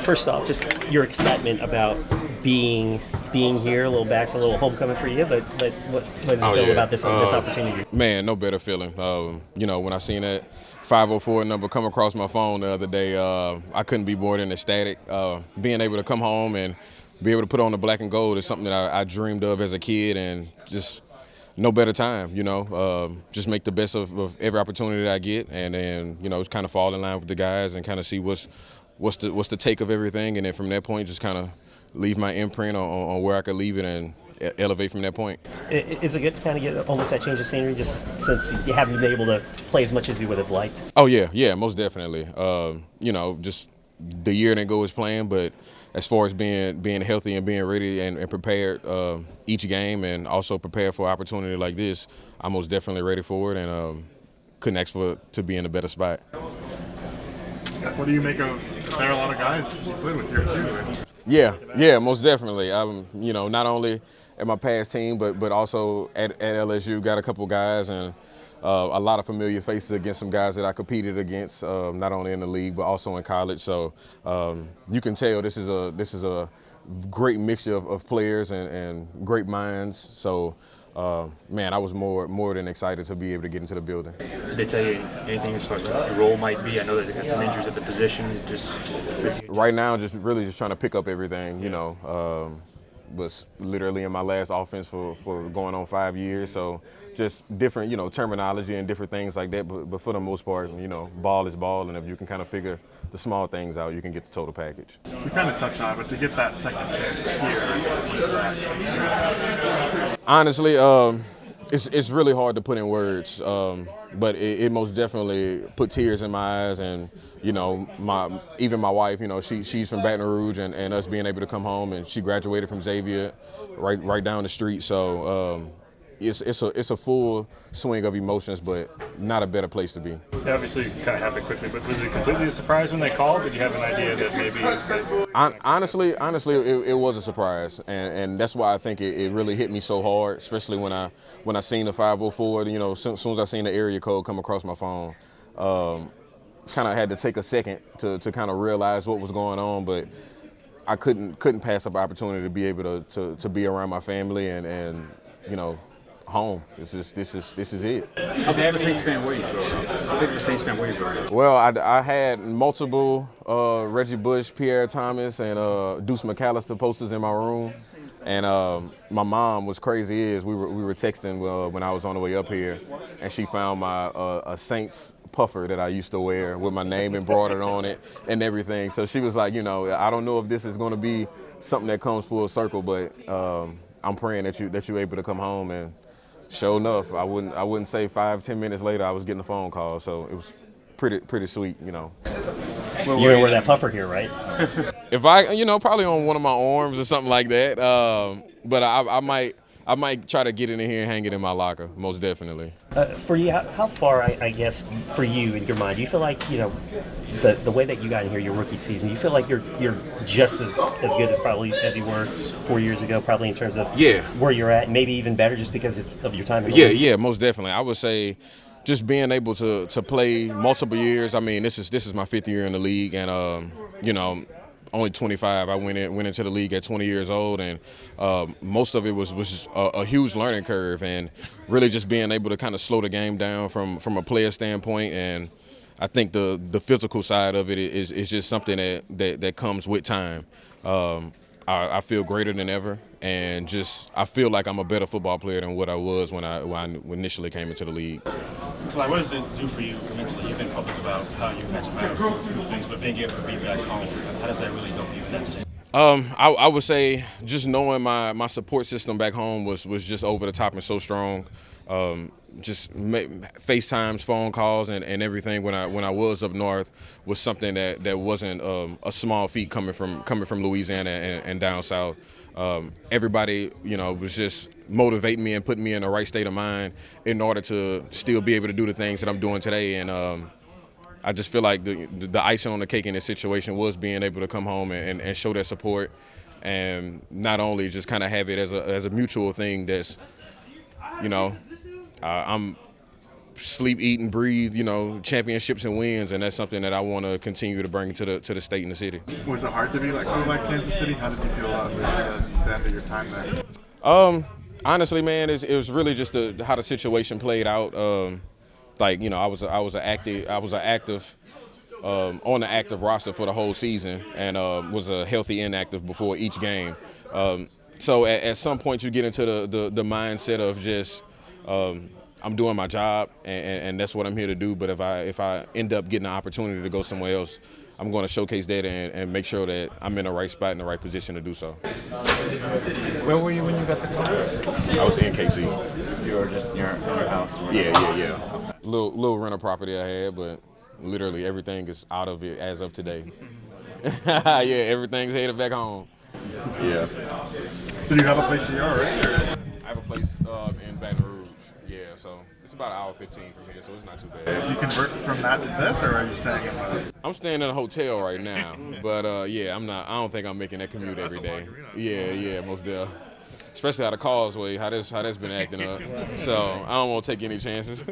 first off, just your excitement about being here, a little homecoming for you. But what does it feel about this opportunity? Man, no better feeling. When I seen that 504 number come across my phone the other day, I couldn't be more than ecstatic. Being able to come home and be able to put on the black and gold is something that I dreamed of as a kid, and just no better time, just make the best of every opportunity that I get, and then, just kind of fall in line with the guys and kind of see what's the take of everything, and then from that point just kind of leave my imprint on where I could leave it and elevate from that point. Is it good to kind of get almost that change of scenery, just since you haven't been able to play as much as you would have liked? Oh, yeah, most definitely. Just the year didn't go as planned, but as far as being healthy and being ready and prepared each game, and also prepared for an opportunity like this, I'm most definitely ready for it, and couldn't ask to be in a better spot. What do you make of there are a lot of guys you played with here too? Yeah, most definitely. Not only at my past team, but also at LSU, got a couple guys and a lot of familiar faces against some guys that I competed against, not only in the league but also in college. So you can tell this is a great mixture of players and great minds. So I was more than excited to be able to get into the building. Did they tell you anything as far as what your role might be? I know there's some injuries at the position. Right now, just trying to pick up everything. Was literally in my last offense for going on 5 years. So just different, terminology and different things like that. But for the most part, ball is ball, and if you can kind of figure the small things out, you can get the total package. We kind of touched on it, but to get that second chance here, honestly, it's really hard to put in words, but it most definitely put tears in my eyes. And even my wife, she's from Baton Rouge, and us being able to come home, and she graduated from Xavier right down the street. So it's a full swing of emotions, but not a better place to be. It obviously kind of happened quickly, but was it completely a surprise when they called? Did you have an idea that maybe? Honestly, it was a surprise, and that's why I think it really hit me so hard, especially when I seen the 504. As soon as I seen the area code come across my phone, kind of had to take a second to kind of realize what was going on, but I couldn't pass up an opportunity to be able to be around my family and home. This is it. How big of a Saints fan were you growing up? Well, I had multiple Reggie Bush, Pierre Thomas, and Deuce McAllister posters in my room. And my mom was crazy as we were texting when I was on the way up here, and she found my a Saints puffer that I used to wear with my name embroidered on it and everything. So she was like, I don't know if this is going to be something that comes full circle, but I'm praying that you're able to come home. And sure enough, I wouldn't say 5-10 minutes later I was getting a phone call. So it was pretty sweet, You're gonna wear that puffer here, right? If I, probably on one of my arms or something like that. But I might try to get in here and hang it in my locker, most definitely. For you, how far, I guess, for you in your mind, do you feel like, the way that you got in here, your rookie season, do you feel like you're just as good as probably as you were 4 years ago, probably in terms of where you're at, maybe even better just because of your time in the league? Yeah, most definitely. I would say just being able to play multiple years. I mean, this is my 5th year in the league, and only 25. I went into the league at 20 years old, and most of it was a huge learning curve, and really just being able to kind of slow the game down from a player standpoint. And I think the physical side of it is just something that comes with time. I feel greater than ever, and I feel like I'm a better football player than what I was when I initially came into the league. Clyde, what does it do for you mentally? You've been public about how you had to manage a few things, but being able to be back home, how does that really help you in that state? I would say just knowing my support system back home was just over the top and so strong. Just FaceTimes, phone calls, and everything when I was up north was something that wasn't a small feat coming from Louisiana and down south. Everybody, was just motivating me and putting me in the right state of mind in order to still be able to do the things that I'm doing today. And I just feel like the icing on the cake in this situation was being able to come home and show that support, and not only just kind of have it as a mutual thing that's, I'm sleep, eat, and breathe, championships and wins, and that's something that I want to continue to bring to the state and the city. Was it hard to be like Kansas City? How did you feel about the end of your time there? Honestly, man, it was really just how the situation played out. I was an active on the active roster for the whole season, and was a healthy inactive before each game. So at some point you get into the mindset of just I'm doing my job, and that's what I'm here to do. But if I end up getting an opportunity to go somewhere else, I'm going to showcase that and make sure that I'm in the right spot in the right position to do so. Where were you when you got the call? I was in KC. You were just in your house? Yeah. Little rental property I had, but literally everything is out of it as of today. Yeah, everything's headed back home. Yeah. Do you have a place here already? I have a place in Baton Rouge. Yeah, so it's about an hour 15 from here, so it's not too bad. Did you convert from that to this, or are you staying in the... I'm staying in a hotel right now, but yeah, I don't think I'm making that commute every day. Yeah, most definitely. Especially out of Causeway, how that's been acting up. So I don't want to take any chances.